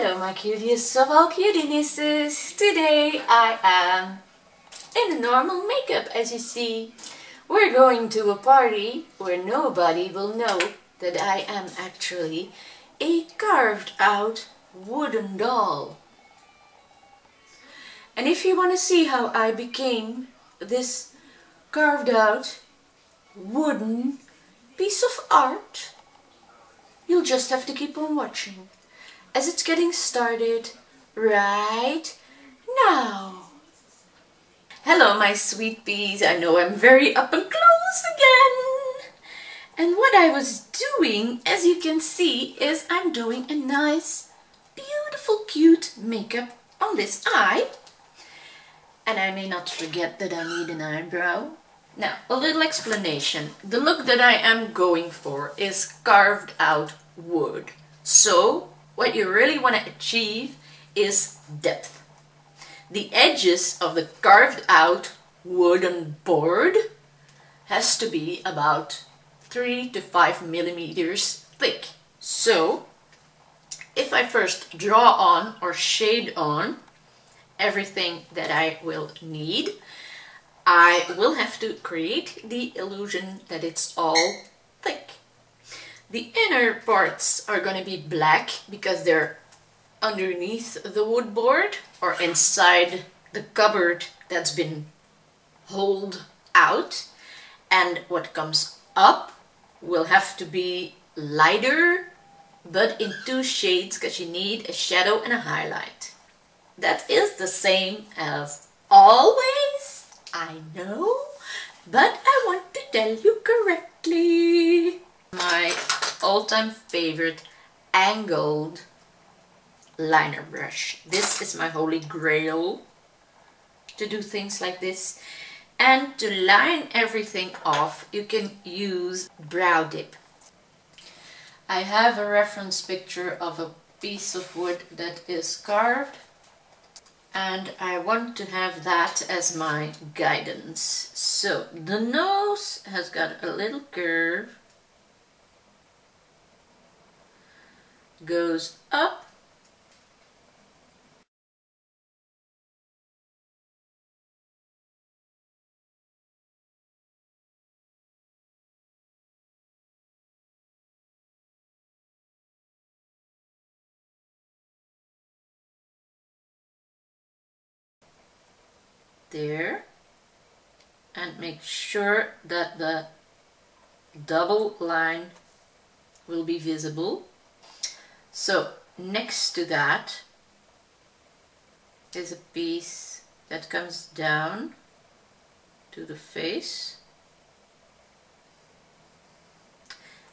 Hello my cuties of all cutienesses. Today I am in a normal makeup, as you see. We're going to a party where nobody will know that I am actually a carved out wooden doll. And if you want to see how I became this carved out wooden piece of art, you'll just have to keep on watching, as it's getting started right now. Hello my sweet peas, I know I'm very up and close again. And what I was doing, as you can see, is I'm doing a nice, beautiful, cute makeup on this eye. And I may not forget that I need an eyebrow. Now, a little explanation. The look that I am going for is carved out wood. So, what you really want to achieve is depth. The edges of the carved out wooden board has to be about 3 to 5 millimeters thick. So, if I first draw on or shade on everything that I will need, I will have to create the illusion that it's all thick. The inner parts are going to be black because they're underneath the wood board or inside the cupboard that's been holed out, and what comes up will have to be lighter but in 2 shades because you need a shadow and a highlight. That is the same as always, I know, but I want to tell you correctly. My all-time favorite angled liner brush. This is my holy grail to do things like this. And to line everything off, you can use brow dip. I have a reference picture of a piece of wood that is carved, and I want to have that as my guidance. So the nose has got a little curve, goes up, there, and make sure that the double line will be visible. So next to that is a piece that comes down to the face,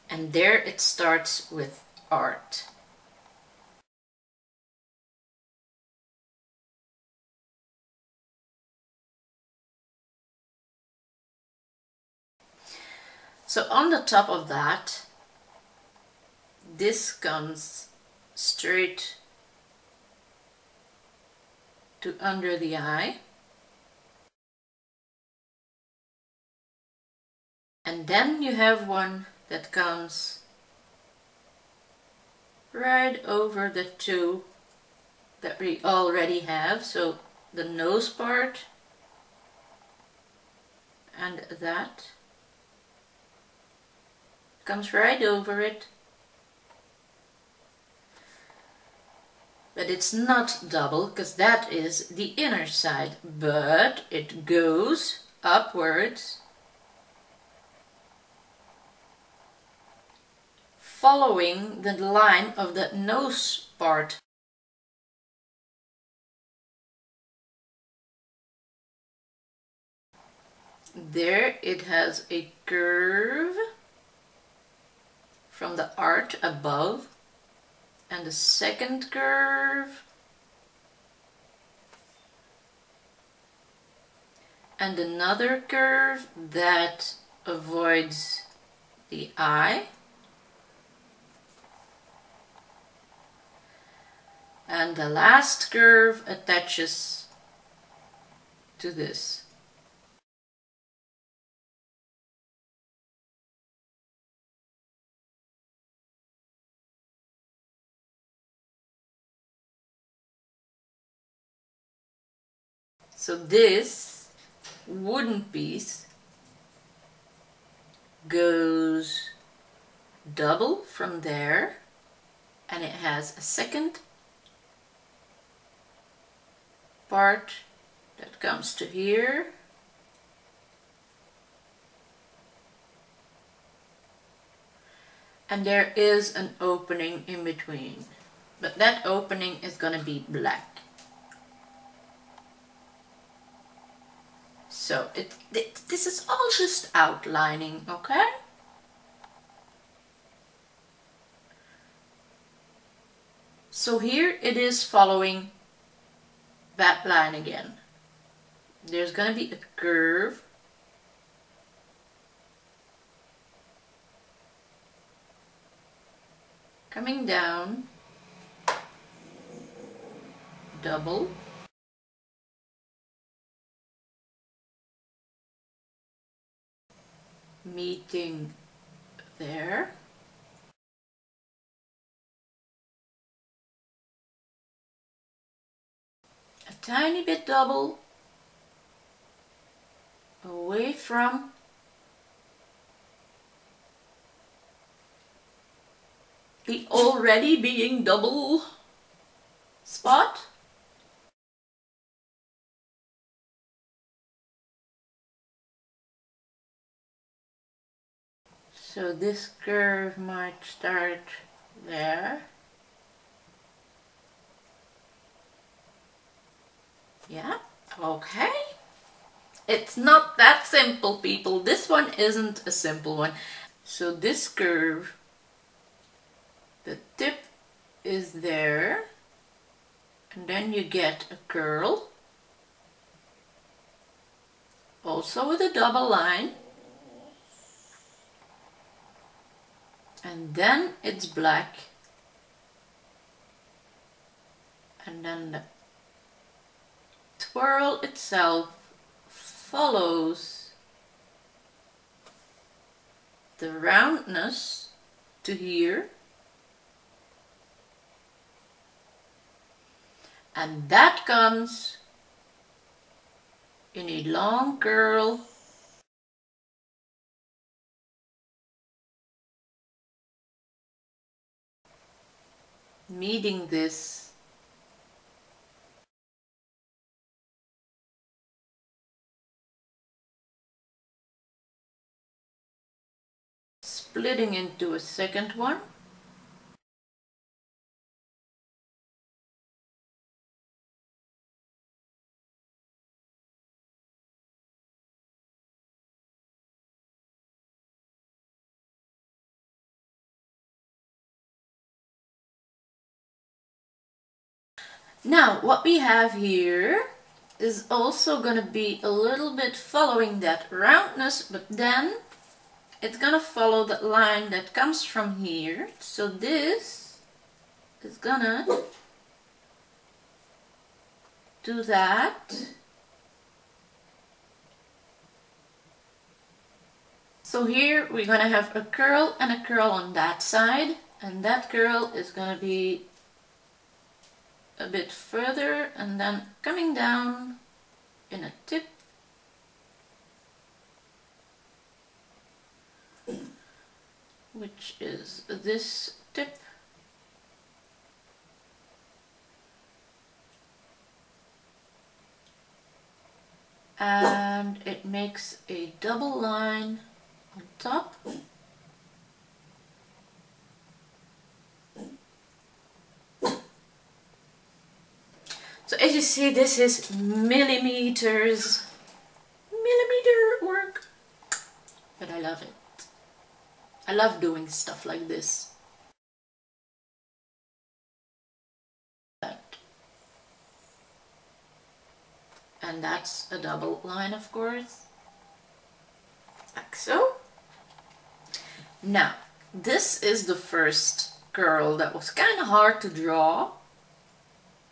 and there it starts with art. So on the top of that, this comes straight to under the eye, and then you have one that comes right over the 2 that we already have. So the nose part and that comes right over it, but it's not double because that is the inner side, but it goes upwards following the line of the nose part. There it has a curve from the art above, and the second curve, and another curve that avoids the eye, and the last curve attaches to this. So this wooden piece goes double from there, and it has a second part that comes to here, and there is an opening in between, but that opening is gonna be black. So this is all just outlining, okay? So here it is following that line again. There's gonna be a curve, coming down, double, meeting there, a tiny bit double, away from the already being double spot. So this curve might start there. Yeah, okay. It's not that simple, people. This one isn't a simple one. So this curve, the tip is there, and then you get a curl, also with a double line, and then it's black, and then the twirl itself follows the roundness to here, and that comes in a long curl meeting this, splitting into a second one, now what we have here is also gonna be a little bit following that roundness, but then it's gonna follow the line that comes from here. So this is gonna do that. So here we're gonna have a curl and a curl on that side, and that curl is gonna be a bit further and then coming down in a tip, which is this tip, and it makes a double line on top. So as you see, this is millimeter work, but I love it. I love doing stuff like this. And that's a double line, of course, like so. Now, this is the first curl that was kind of hard to draw,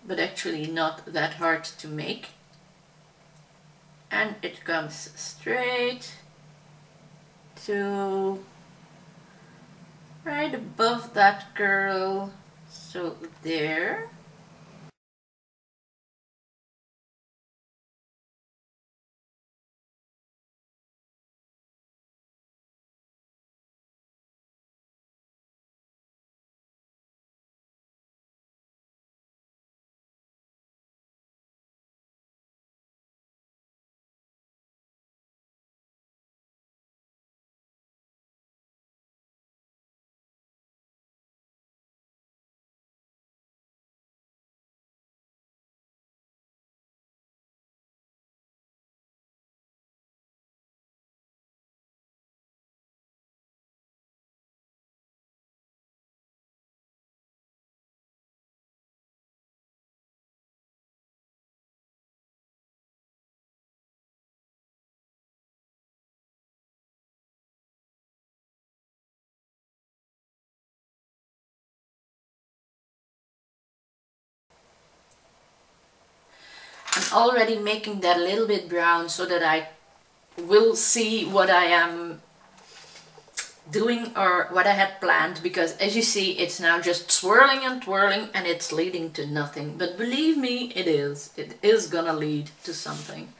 but actually not that hard to make. And it comes straight to right above that curl, so there. already making that a little bit brown so that I will see what I am doing or what I had planned, because as you see it's now just swirling and twirling and it's leading to nothing. But believe me, it is gonna lead to something.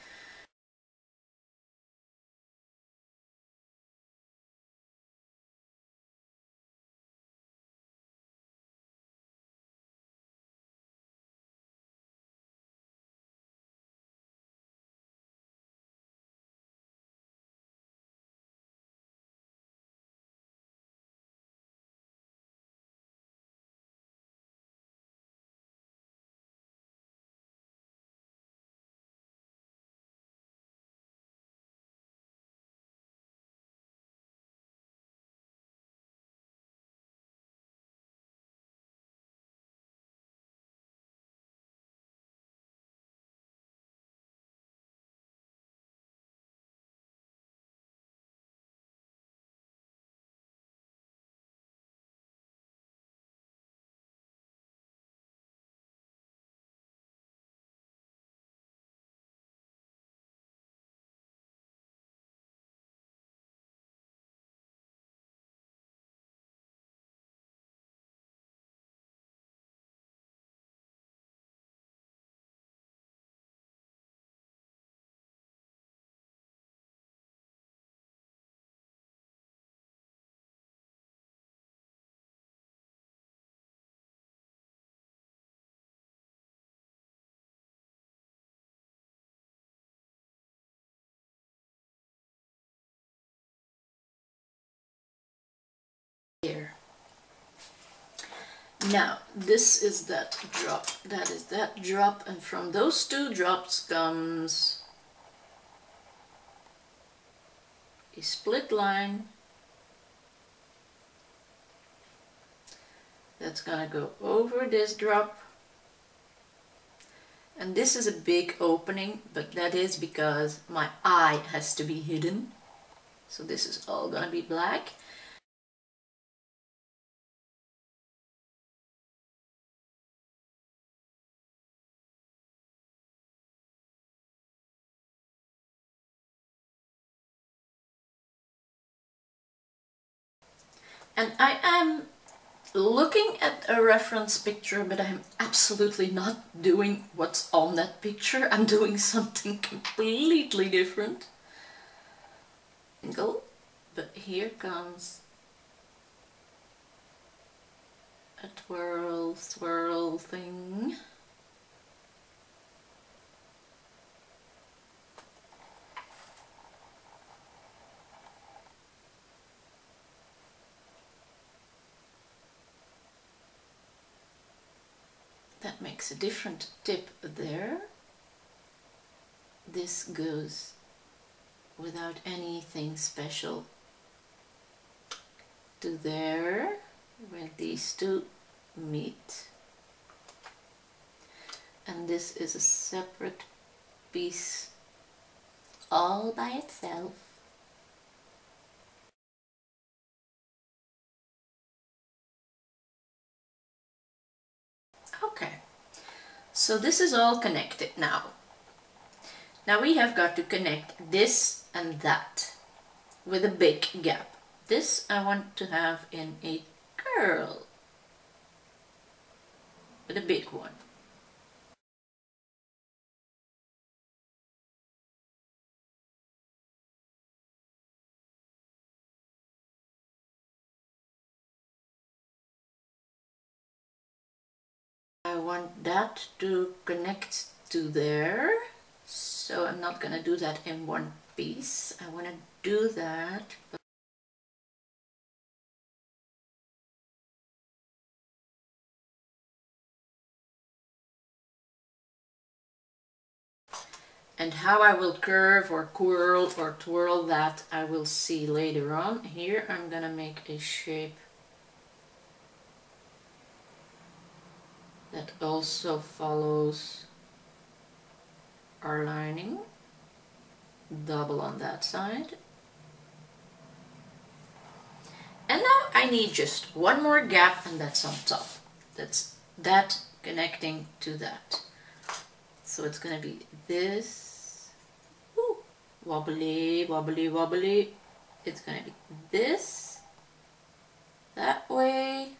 Here. Now, this is that drop, that is that drop, and from those two drops comes a split line that's gonna go over this drop. And this is a big opening, but that is because my eye has to be hidden. So this is all gonna be black. And I am looking at a reference picture, but I'm absolutely not doing what's on that picture. I'm doing something completely different. But here comes a twirl, swirl thing. That makes a different tip there. This goes without anything special to there, where these two meet. And this is a separate piece all by itself. Okay, so this is all connected now. Now we have got to connect this and that with a big gap. This I want to have in a curl, but a big one. I want that to connect to there, so I'm not gonna do that in one piece. I want to do that. And how I will curve or curl or twirl that I will see later on. Here I'm gonna make a shape that also follows our lining. Double on that side. And now I need just one more gap, and that's on top. That's that connecting to that. So it's gonna be this. Ooh, wobbly, wobbly, wobbly. It's gonna be this, that way,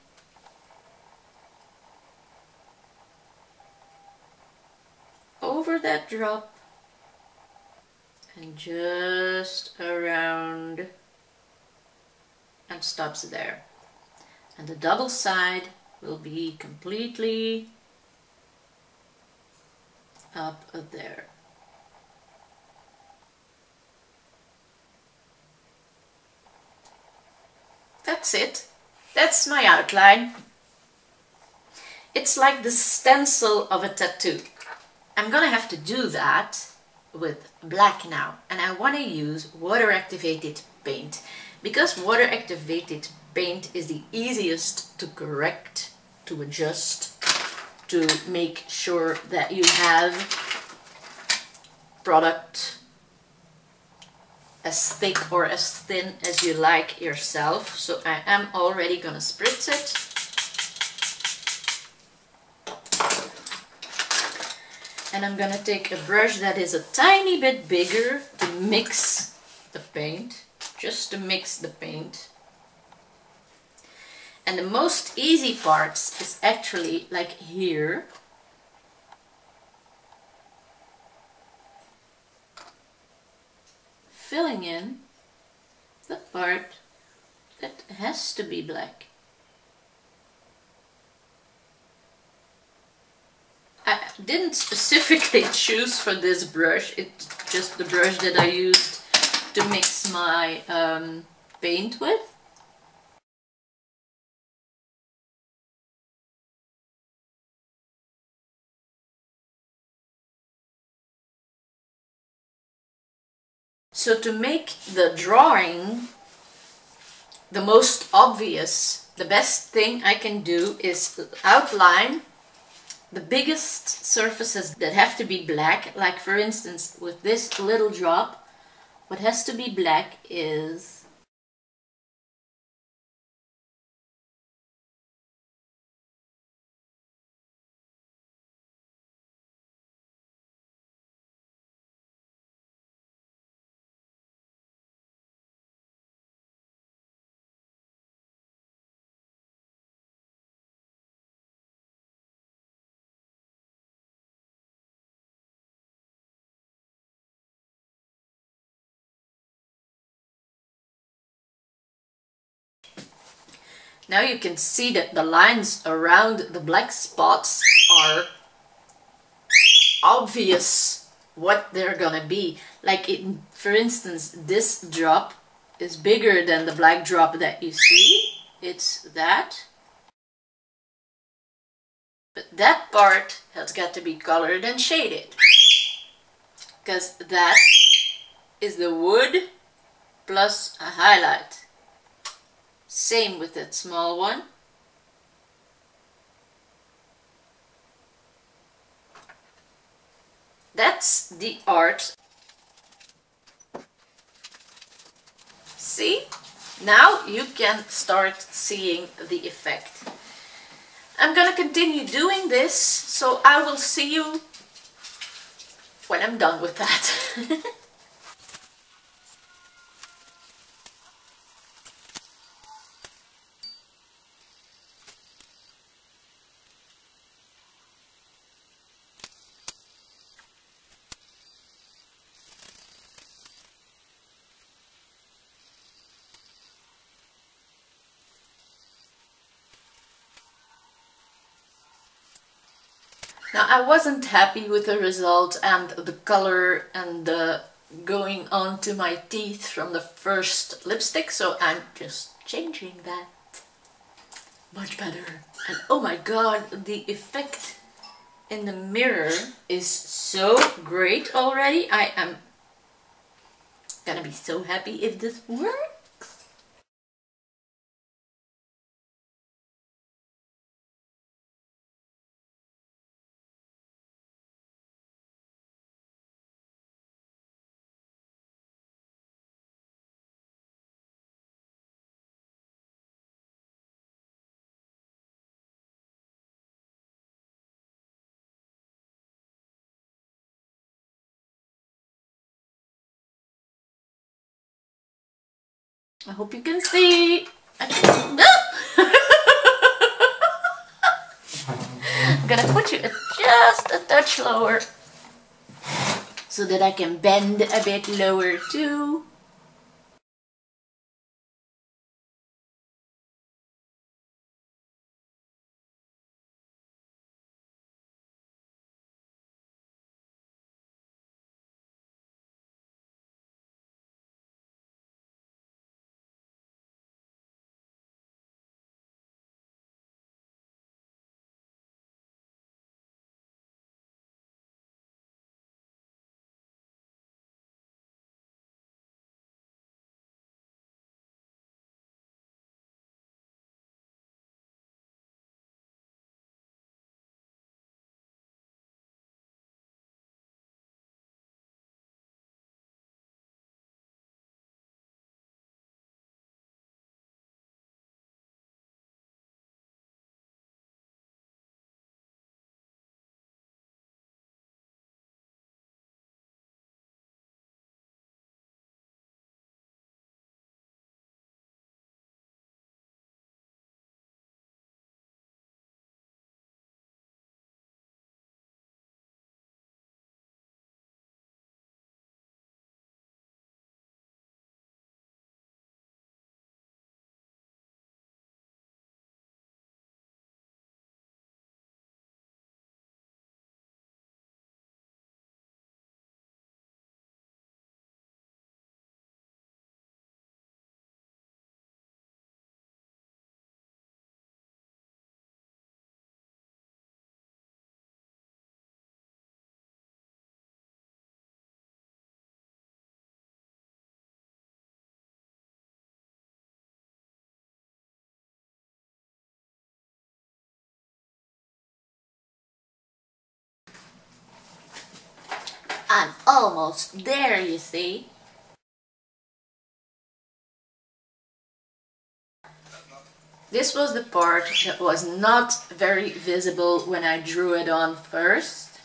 over that drop, and just around, and stops there. And the double side will be completely up there. That's it. That's my outline. It's like the stencil of a tattoo. I'm gonna have to do that with black now, and I want to use water activated paint because water activated paint is the easiest to correct, to adjust, to make sure that you have product as thick or as thin as you like yourself. So I am already gonna spritz it. And I'm gonna take a brush that is a tiny bit bigger to mix the paint, just to mix the paint. And the most easy parts is actually like here. Filling in the part that has to be black. I didn't specifically choose for this brush, it's just the brush that I used to mix my paint with. So to make the drawing the most obvious, the best thing I can do is outline the biggest surfaces that have to be black. Like for instance with this little drop, what has to be black is now you can see that the lines around the black spots are obvious what they're gonna be. Like for instance, this drop is bigger than the black drop that you see. It's that. But that part has got to be colored and shaded. Because that is the wood plus a highlight. Same with that small one. That's the art. See? Now you can start seeing the effect. I'm gonna continue doing this, so I will see you when I'm done with that. Now I wasn't happy with the result and the color and the going on to my teeth from the first lipstick, so I'm just changing that. Much better. And oh my god, the effect in the mirror is so great already. I am gonna be so happy if this works. I hope you can see. I'm gonna put you just a touch lower so that I can bend a bit lower too. I'm almost there, you see. This was the part that was not very visible when I drew it on first.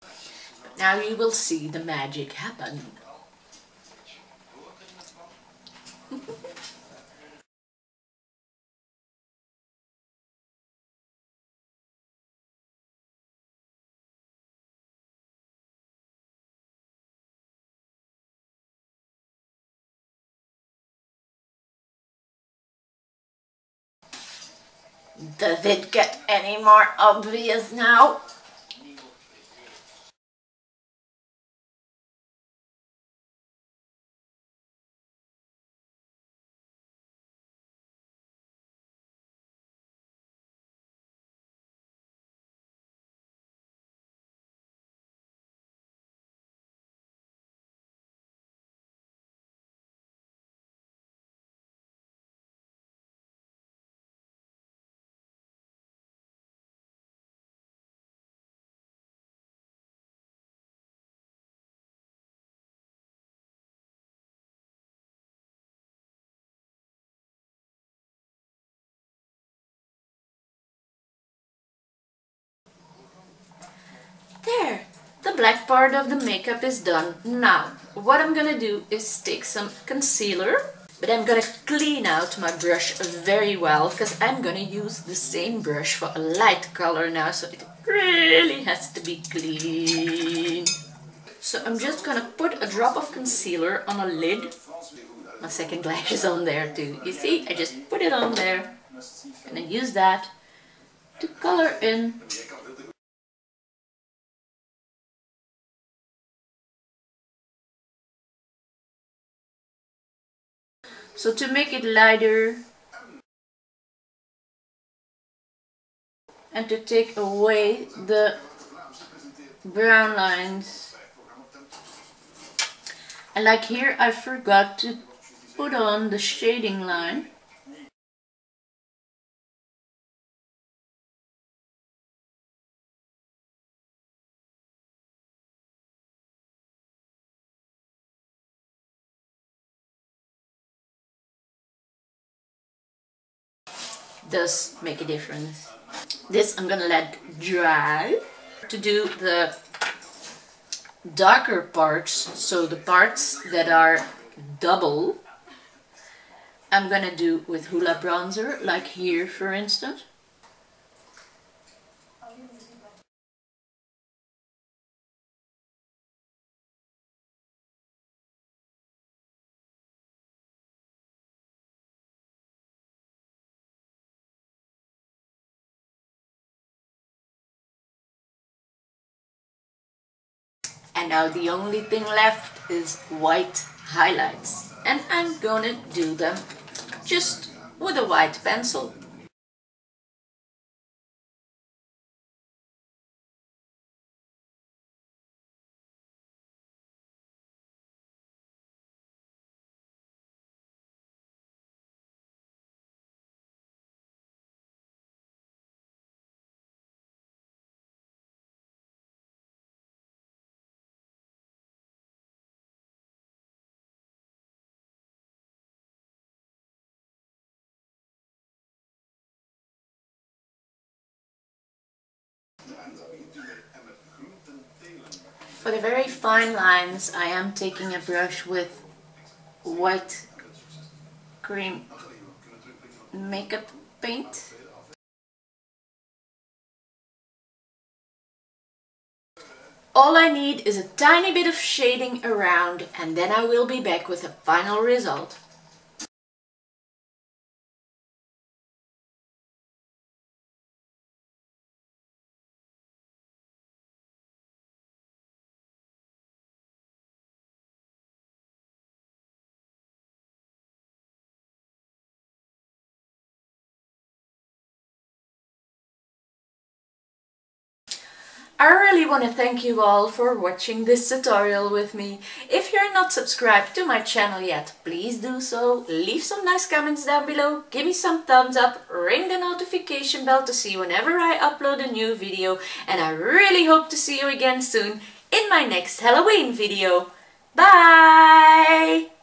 But now you will see the magic happen. Does it get any more obvious now? There, the black part of the makeup is done. Now, what I'm gonna do is take some concealer, but I'm gonna clean out my brush very well because I'm gonna use the same brush for a light color now, so it really has to be clean. So I'm just gonna put a drop of concealer on a lid. My second lash is on there too. You see, I just put it on there and I use that to color in. So to make it lighter and to take away the brown lines, and like here I forgot to put on the shading line. Does make a difference. This I'm gonna let dry. To do the darker parts, so the parts that are double, I'm gonna do with Hoola bronzer, like here for instance. And now the only thing left is white highlights. And I'm gonna do them just with a white pencil. For the very fine lines, I am taking a brush with white cream makeup paint. All I need is a tiny bit of shading around, and then I will be back with a final result. I really want to thank you all for watching this tutorial with me. If you're not subscribed to my channel yet, please do so. Leave some nice comments down below, give me some thumbs up, ring the notification bell to see whenever I upload a new video, and I really hope to see you again soon in my next Halloween video. Bye!